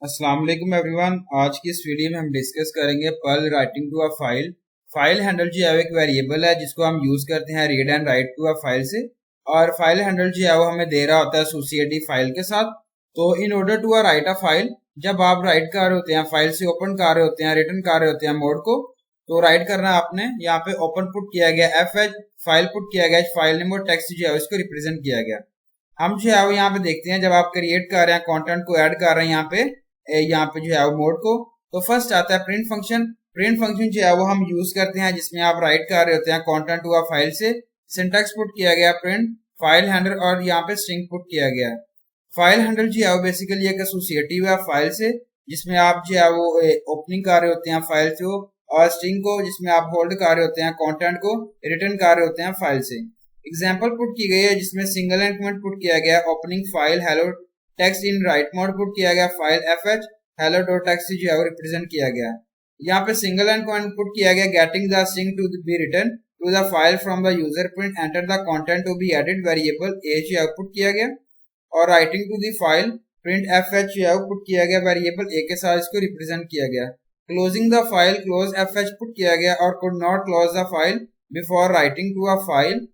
अस्सलाम वालेकुम एवरीवन। आज की इस वीडियो में हम डिस्कस करेंगे Perl writing to a file. File handle जो है वो एक वेरिएबल है जिसको हम यूज करते हैं read and write to a file से, और फाइल हैंडल जो है वो हमें दे रहा होता है एसोसिएटिव फाइल के साथ। तो in order to write a file, जब आप राइट कर रहे होते हैं फाइल से ओपन कर रहे होते हैं, रिटर्न कर रहे होते हैं मोड को, तो राइट करना आपने यहाँ पे ओपन पुट किया गया एफ एच, फाइल पुट किया गया फाइल नेम और टेक्स्ट जो है इसको रिप्रेजेंट किया गया। हम जो है वो यहाँ पे देखते हैं जब आप क्रिएट कर रहे हैं कंटेंट को ऐड कर रहे हैं यहाँ पे जो है वो मोड को, तो फर्स्ट आता है प्रिंट फंक्शन। प्रिंट फंक्शन जो है वो हम यूज करते हैं जिसमें आप राइट कर रहे होते हैं कंटेंट हुआ फाइल से, सिंटैक्स पुट किया गया प्रिंट फाइल हैंडल और यहाँ पे स्ट्रिंग पुट किया गया। फाइल हैंडल जो है वो बेसिकली एक एसोसिएटिव है फाइल से, जिसमें आप जो है वो ओपनिंग कर रहे होते हैं फाइल से, और स्ट्रिंग को जिसमें आप होल्ड कर रहे होते हैं कंटेंट को रिटर्न कर रहे होते हैं फाइल से। एग्जाम्पल पुट की गई है जिसमें सिंगल एंड कमेंट पुट किया गया opening file hello text in right mode put किया गया file F H hello dot text जो है वो रिप्रेजेंट किया गया। यहाँ पे सिंगल एंड कमेंट पुट किया गया getting the string to be return to the file from the user print enter the content to be added variable a जो आउटपुट किया गया, और writing to the file print f h जो output किया गया variable ए के साथ इसको रिप्रेजेंट किया गया। Closing the file close F H put किया गया और could not close the file before writing to a file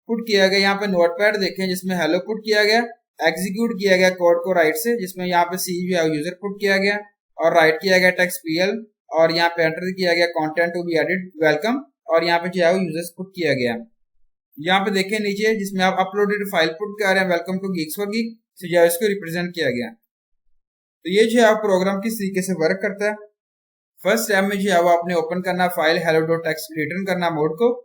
put किया गया। यहाँ पे नोटपैड देखें जिसमें हेलो पुट किया गया, एग्जीक्यूट किया गया कोड को राइट से जिसमें यहाँ पे सी जो है यूजर पुट किया गया, और राइट किया गया टेक्स्ट पीएल, और यहाँ पे एंटर किया गया content to be edit welcome, और यहाँ पे जो है वो यूजर्स पुट किया गया। यहाँ पे देखें नीचे जिसमें आप अपलोडेड फाइल पुट कर रहे हैं welcome to geeks for geek से जो है इसको रिप्रेजेंट किया गया। तो ये जो है प्रोग्राम किस तरीके से वर्क करता है। फर्स्ट स्टेप में जो है वो आपने ओपन करना file hello dot text return करना मोड को।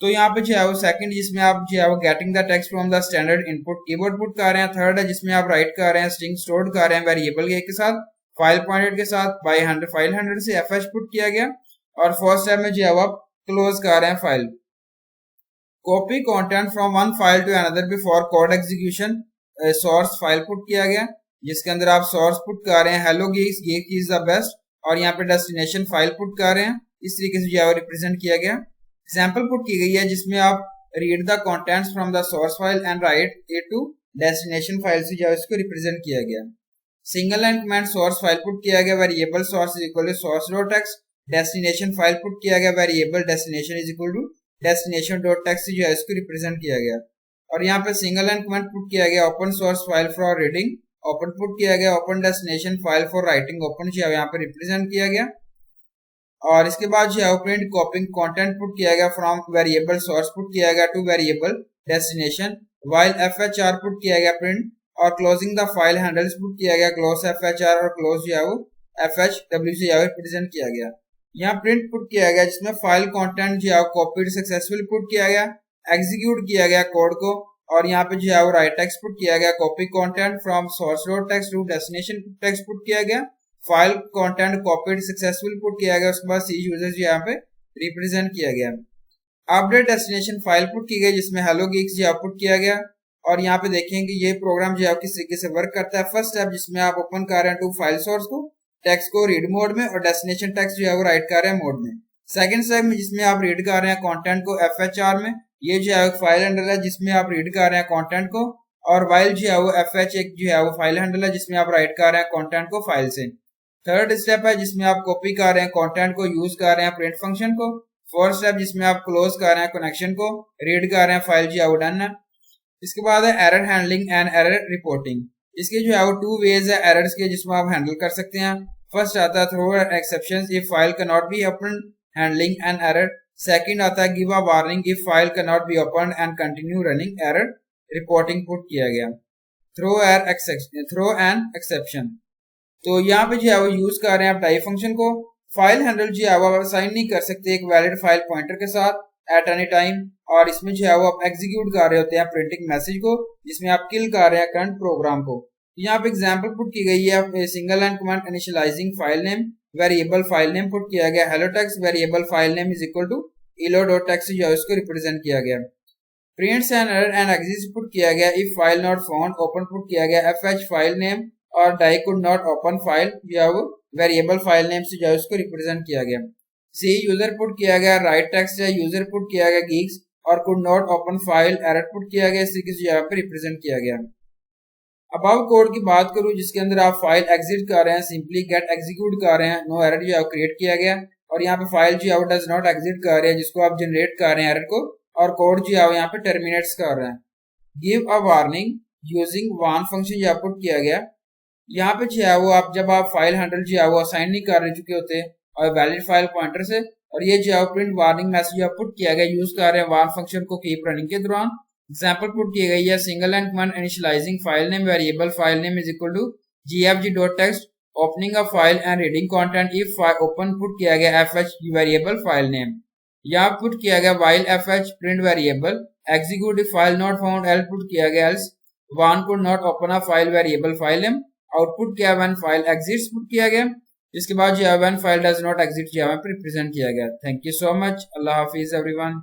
तो यहाँ पे जो है वो सेकंड जिसमें आप जो है वो getting the text from the standard input keyboard put कर रहे हैं। थर्ड है जिसमें आप राइट कर रहे हैं स्ट्रिंग स्टोर कर रहे हैं वेरिएबल के साथ फाइल पॉइंटर के साथ बाय फाइल हैंडल से एफ एच पुट किया गया। और फोर्थ स्टेप में जो है वो आप क्लोज कर रहे हैं file. Copy content from one file to another before code execution source file put किया गया जिसके अंदर आप सोर्स पुट कर रहे हैं hello Geeks geek is the best, और यहाँ पे डेस्टिनेशन फाइल पुट कर रहे हैं। इस तरीके से जो है रिप्रेजेंट किया गया। एग्जाम्पल पुट की गई है जिसमें आप read the contents from the source file and write it to destination file से जो है इसको रिप्रेजेंट किया गया। Single and comment source file put किया गया variable source is equal to source dot text, destination file put किया गया variable destination is equal to destination dot text जो है इसको रिप्रेजेंट किया गया। और यहाँ पे सिंगल एंड कमेंट पुट किया गया open source file for reading, open put किया गया open destination file for writing open जो है यहाँ पे रिप्रेजेंट किया गया। और इसके बाद जो है प्रिंट कॉपिंग कंटेंट पुट किया गया फ्रॉम वेरिएबल सोर्स पुट किया गया two variable destination while F H R put किया गया प्रिंट, और closing the file handles put किया गया क्लोज एफ एच आर और क्लोज जो है वो एफ एच डब्ल्यू से रिप्रेजेंट किया गया। यहाँ प्रिंट पुट किया गया जिसमें फाइल कंटेंट जो है कॉपीड सक्सेसफुल पुट किया गया, एग्जीक्यूट किया गया कोड को, और यहाँ पे जो है वो राइट टेक्स्ट पुट किया गया copy content from source dot text to destination text put किया गया, file content copied successful put किया गया, उसके बाद सी यूजर जो यहाँ पे रिप्रेजेंट किया गया। अपडेट डेस्टिनेशन फाइल पुट की गई जिसमें हेलो गीक्स जो पुट किया गया। और यहाँ पे देखेंगे ये प्रोग्राम जो है किस तरीके से वर्क करता है। फर्स्ट स्टेप जिसमें आप ओपन कर रहे हैं टू फाइल सोर्स को टेक्स्ट को रीड मोड में, और डेस्टिनेशन टेक्स्ट जो है वो राइट कर रहे हैं मोड में। सेकंड स्टेप में जिसमें आप रीड कर रहे हैं कंटेंट को एफ एच आर में, ये जो है फाइल हैंडल है जिसमें आप रीड कर रहे हैं कंटेंट को, और वाइल जो है वो एफ एच एक जो है वो फाइल हैंडल है जिसमें आप राइट कर रहे हैं कंटेंट को फाइल से। थर्ड स्टेप है जिसमें आप कॉपी कर रहे हैं कंटेंट को यूज कर रहे हैं प्रिंट फंक्शन को। फोर्थ स्टेप जिसमें आप क्लोज कर रहे हैं कनेक्शन को, रीड कर रहे हैं फाइल जो है वो डन है। इसके बाद है error handling and error reporting. इसके जो है वो टू वेज है एरर्स के जिसमें आप हैंडल कर सकते हैं। फर्स्ट आता है throw exceptions if file can not be open handling an error. Second आता है give a warning if file can not be open and continue running error reporting put किया गया। थ्रो एंड एक्सेप्शन, तो यहाँ पे जो है वो यूज कर रहे हैं आप टाइप फंक्शन को। फाइल हैंडल जो है वो आप असाइन नहीं कर सकते एक वैलिड फाइल पॉइंटर के साथ एट एनी टाइम, और इसमें जो है वो आप एग्जीक्यूट कर रहे होते हैं प्रिंटिंग मैसेज को जिसमें आप किल कर रहे हैं करंट प्रोग्राम को। यहाँ पे एग्जांपल पुट की गई है single and command initialising file name variable file name put किया गया hello text variable file name is equal to hello dot text जो है उसको रिप्रेजेंट किया गया। Prints and error and exist put किया गया if file not found open put किया गया एफ एच फाइल नेम और die could not open file जो है वो वेरिएबल फाइल नेम से जो है उसको रिप्रेजेंट किया गया। सी यूजर पुट किया गया राइट टेक्स्ट है यूजर पुट किया गया गीक्स और could not open file error put किया गया इस तरीके से यहाँ पे रिप्रेजेंट किया गया। अबाव कोड की बात करूं जिसके अंदर आप फाइल एग्जिट कर रहे हैं, सिंपली गेट एग्जीक्यूट कर रहे हैं, नो एरर जो है क्रिएट किया गया, और यहाँ पे फाइल जो है डज नॉट एग्जिट कर रहे हैं जिसको आप जनरेट कर रहे हैं एरर को, और कोड जो है यहाँ पे टर्मिनेट्स कर रहे हैं। Give a warning using warn function जो पुट किया गया। यहाँ पे जो है वो आप जब आप फाइल हैंडल जो है वो असाइन नहीं कर चुके होते और वैलिड फाइल पॉइंटर से, और ये जो है प्रिंट वार्निंग मैसेज पुट किया गया, यूज कर रहे हैं वार्न फंक्शन को कीप रनिंग के दौरान। एग्जांपल पुट की गई है, single and command initialising file name variable file name is equal to gfg.text opening a file and reading content if open put किया गया fh वेरिएबल फाइल नेम। यहाँ put किया गया while fh प्रिंट वेरिएबल execute if file not found, else put किया गया else one could not open a file variable file name. Output किया when file exits पुट किया गया, इसके बाद जो है when file does not exit जो है प्रेजेंट किया गया। Thank you so much, Allah Hafiz everyone.